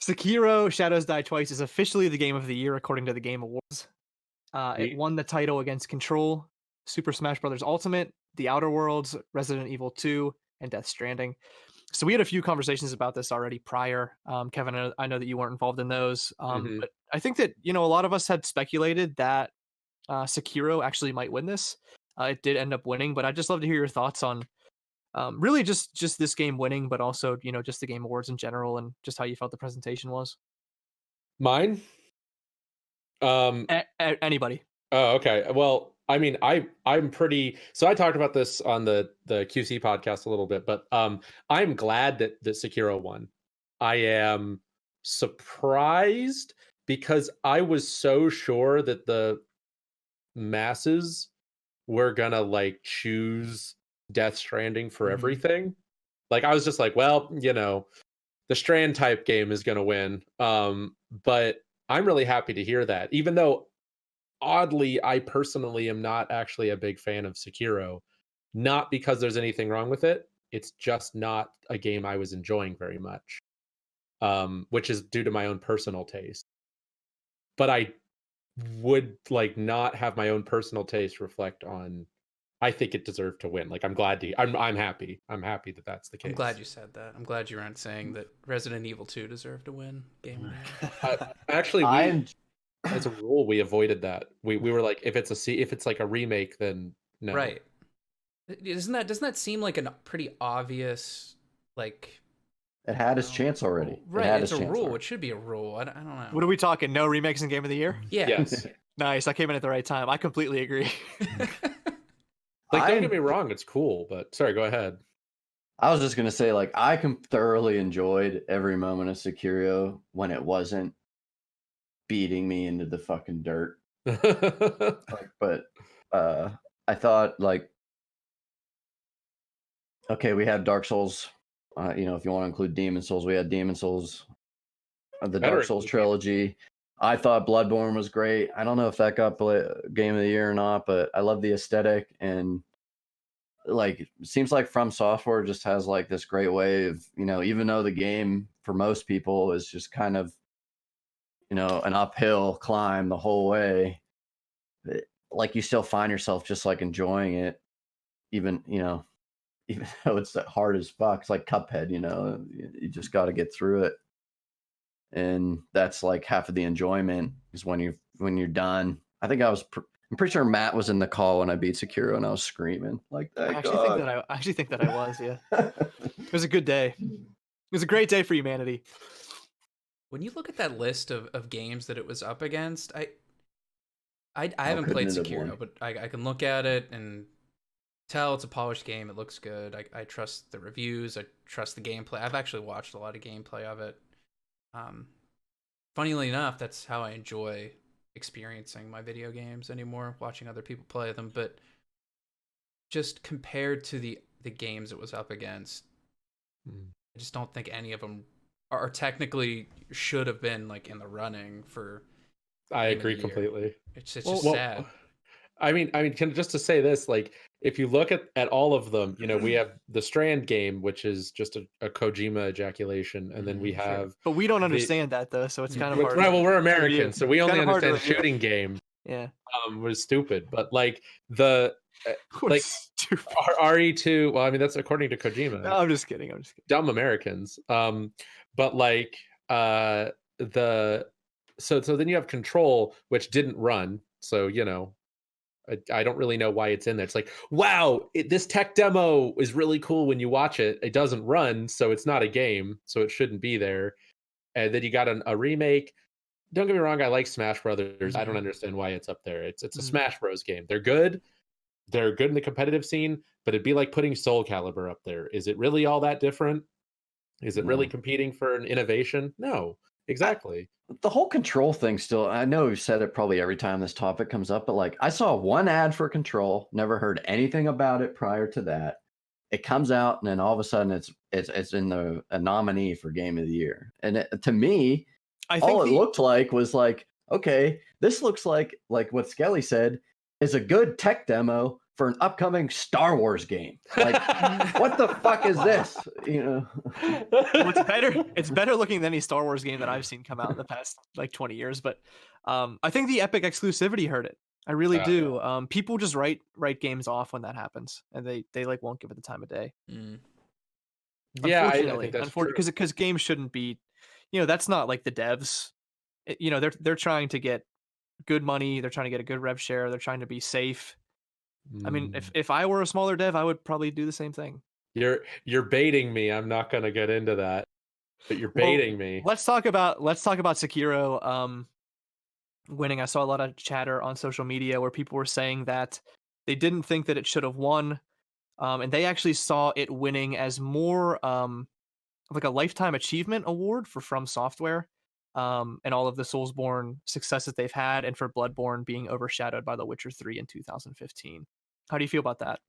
Sekiro Shadows Die Twice is officially the game of the year according to the Game Awards. It won the title against Control, Super Smash Bros. Ultimate, The Outer Worlds, Resident Evil 2, and Death Stranding. So we had a few conversations about this already prior. Kevin, I know that you weren't involved in those, but I think that a lot of us had speculated that Sekiro actually might win this. It did end up winning, but I'd just love to hear your thoughts on really just this game winning, but also just the Game Awards in general and just how you felt the presentation was. Mine? Anybody? Oh, okay. Well, I mean, I'm pretty. So I talked about this on the QC podcast a little bit, but I'm glad that Sekiro won. I am surprised because I was so sure that the masses were gonna like choose Death Stranding for everything. Like I was just like, well, the Strand type game is gonna win. But I'm really happy to hear that, even though oddly, I personally am not actually a big fan of Sekiro. Not because there's anything wrong with it. It's just not a game I was enjoying very much, which is due to my own personal taste. But I would like not have my own personal taste reflect on. I think it deserved to win. Like I'm glad to. I'm happy. I'm happy that that's the case. I'm glad you said that. I'm glad you weren't saying that Resident Evil 2 deserved to win Game Actually, as a rule, we avoided that. We were like, if it's like a remake, then no. Right. Doesn't that seem like a pretty obvious like? It had its chance already. Right, it's a rule. Already. It should be a rule. I don't know. What are we talking? No remakes in Game of the Year? Yeah. Yes. Nice. I came in at the right time. I completely agree. Like, don't get me wrong, it's cool, but sorry, go ahead. I was just gonna say, like, I thoroughly enjoyed every moment of Sekiro when it wasn't beating me into the fucking dirt. But I thought, like, okay, we had Dark Souls. If you want to include Demon Souls, we had Demon Souls, the Dark Souls trilogy. I thought Bloodborne was great. I don't know if that got Game of the Year or not, but I love the aesthetic, and like it seems like From Software just has like this great way of, even though the game for most people is just kind of, an uphill climb the whole way, like you still find yourself just like enjoying it, even though it's hard as fuck. It's like Cuphead, you just got to get through it. And that's like half of the enjoyment is when you're done. I think I'm pretty sure Matt was in the call when I beat Sekiro and I was screaming like that. I actually think that I was, yeah. It was a good day. It was a great day for humanity. When you look at that list of games that it was up against, I haven't played Sekiro, but I can look at it and tell it's a polished game. It looks good. I trust the reviews. I trust the gameplay. I've actually watched a lot of gameplay of it. Funnily enough, that's how I enjoy experiencing my video games anymore, watching other people play them. But just compared to the games it was up against, I just don't think any of them are technically should have been like in the running for. I agree completely. It's just sad. I mean, just to say this, like, if you look at all of them, we have the Strand game, which is just a Kojima ejaculation, and then we have. But we don't understand that though, so it's kind of hard. Right. Well, we're Americans, so we only understand shooting game. Yeah. Was stupid, but like the RE2. Well, I mean that's according to Kojima. No, I'm just kidding. Dumb Americans. But like so then you have Control, which didn't run. So I don't really know why it's in there. It's like, wow, this tech demo is really cool when you watch it. It doesn't run, so it's not a game, so it shouldn't be there. And then you got a remake. Don't get me wrong, I like Smash Brothers. I don't understand why it's up there. It's a Smash Bros game. They're good. They're good in the competitive scene, but it'd be like putting Soul Calibur up there. Is it really all that different? Is it really competing for an innovation? No, exactly. The whole Control thing still, I know we've said it probably every time this topic comes up, but like I saw one ad for Control, never heard anything about it prior to that. It comes out and then all of a sudden it's in a nominee for Game of the Year. And to me, all it looked like was like, okay, this looks like what Skelly said is a good tech demo for an upcoming Star Wars game. Like, what the fuck is this? You know, well, it's better looking than any Star Wars game that I've seen come out in the past like 20 years. But I think the Epic exclusivity hurt it. I really do. People just write games off when that happens, and they like won't give it the time of day. Yeah, I think that's true. Because games shouldn't be, that's not like the devs. They're trying to get good money. They're trying to get a good rev share. They're trying to be safe. I mean, if I were a smaller dev, I would probably do the same thing. You're baiting me. I'm not going to get into that, but you're baiting me. Let's talk about Sekiro winning. I saw a lot of chatter on social media where people were saying that they didn't think that it should have won, and they actually saw it winning as more like a lifetime achievement award for From Software, and all of the Soulsborne success that they've had, and for Bloodborne being overshadowed by The Witcher 3 in 2015. How do you feel about that?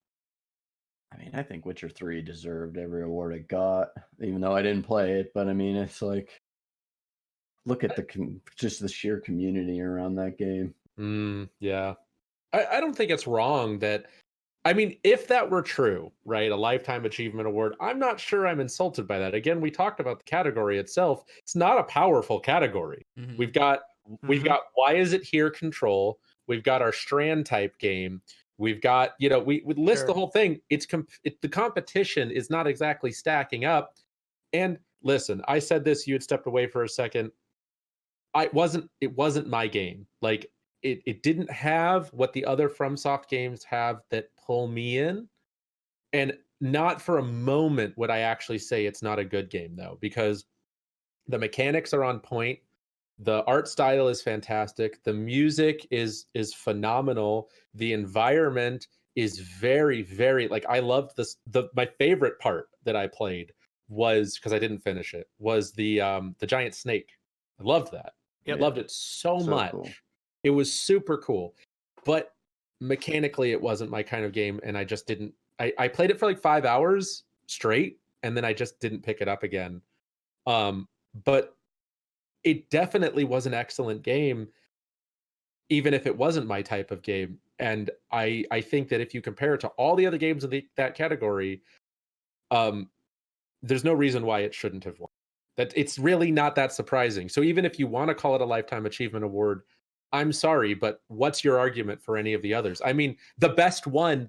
I mean, I think Witcher 3 deserved every award it got, even though I didn't play it. But I mean, it's like, look at just the sheer community around that game. Yeah. I don't think it's wrong that, I mean, if that were true, right, a Lifetime Achievement Award, I'm not sure I'm insulted by that. Again, we talked about the category itself. It's not a powerful category. We've got Why Is It Here Control. We've got our Strand type game. We've got, we would list the whole thing. The competition is not exactly stacking up. And listen, I said this, you had stepped away for a second. It wasn't my game. Like, it didn't have what the other FromSoft games have that pull me in. And not for a moment would I actually say it's not a good game, though, because the mechanics are on point. The art style is fantastic. The music is phenomenal. The environment is very, very, like, I loved this. My favorite part that I played was, because I didn't finish it, was the giant snake. I loved that. I loved it so much. Cool. It was super cool. But mechanically, it wasn't my kind of game, and I just didn't. I played it for like 5 hours straight, and then I just didn't pick it up again. But it definitely was an excellent game, even if it wasn't my type of game. And I think that if you compare it to all the other games in that category, there's no reason why it shouldn't have won. That it's really not that surprising. So even if you want to call it a Lifetime Achievement Award, I'm sorry, but what's your argument for any of the others? I mean, the best one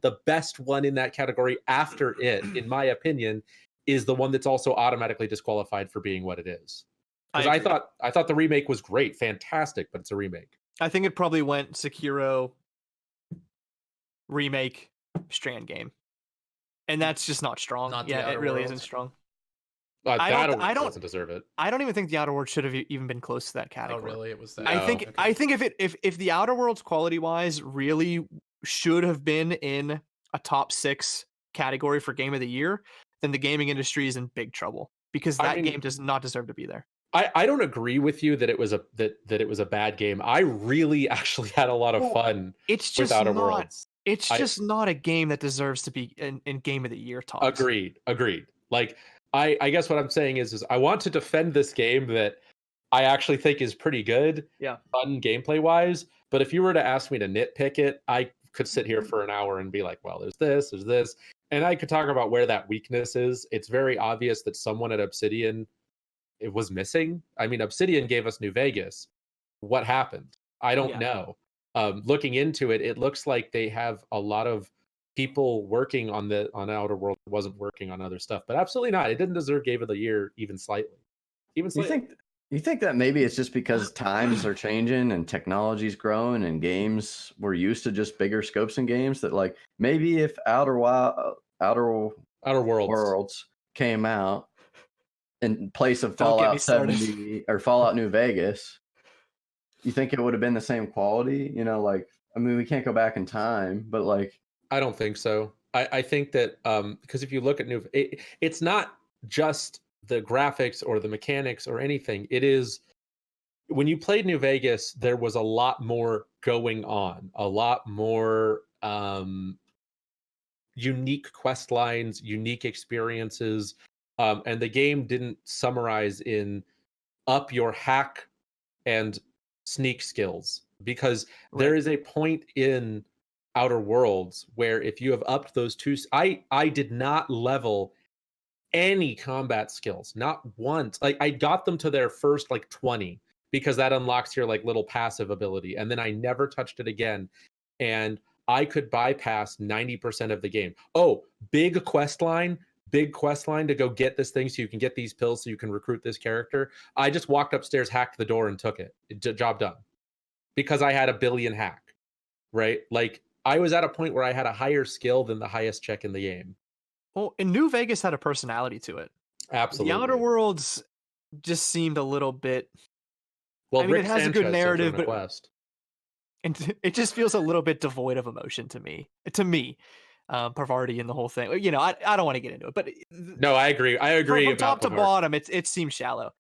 in that category after it, in my opinion, is the one that's also automatically disqualified for being what it is. Because I thought the remake was great, fantastic, but it's a remake. I think it probably went Sekiro, remake, Strand game, and that's just not strong. It really isn't strong. I don't doesn't deserve it. I don't even think the Outer Worlds should have even been close to that category. Oh, really? It was that. I think if the Outer Worlds quality wise really should have been in a top 6 category for Game of the Year, then the gaming industry is in big trouble, because that game does not deserve to be there. I don't agree with you that it was a bad game. I really actually had a lot of fun with Outer Worlds. It's just not a game that deserves to be in Game of the Year talks. Agreed. Like, I guess what I'm saying is I want to defend this game that I actually think is pretty good, fun gameplay wise. But if you were to ask me to nitpick it, I could sit here for an hour and be like, well, there's this, and I could talk about where that weakness is. It's very obvious that someone at Obsidian, it was missing. I mean, Obsidian gave us New Vegas. What happened? I don't know. Looking into it, it looks like they have a lot of people working on Outer Worlds that wasn't working on other stuff, but absolutely not. It didn't deserve Game of the Year even slightly. You think that maybe it's just because times are changing and technology's growing and games, we're used to just bigger scopes in games, that like maybe if Outer Worlds came out in place of Fallout 70 or Fallout New Vegas, you think it would have been the same quality? Like, I mean, we can't go back in time, but like, I don't think so. I think that because if you look at it's not just the graphics or the mechanics or anything. It is, when you played New Vegas, there was a lot more going on, a lot more unique quest lines, unique experiences. And the game didn't summarize in up your hack and sneak skills, because there is a point in Outer Worlds, where if you have upped those two, I did not level any combat skills, not once. Like I got them to their first like 20 because that unlocks your like little passive ability, and then I never touched it again. And I could bypass 90% of the game. Oh, big quest line to go get this thing so you can get these pills so you can recruit this character. I just walked upstairs, hacked the door, and took it. Job done. Because I had a billion hack, right? Like I was at a point where I had a higher skill than the highest check in the game. Well, and New Vegas had a personality to it. Absolutely. The Outer Worlds just seemed a little bit. Well, I mean, Rick it has a good Sanchez narrative, sent but quest. and it just feels a little bit devoid of emotion to me. Parvati and the whole thing. You know, I don't want to get into it, but No, I agree. I agree from about top to Parvati. bottom, it seems shallow.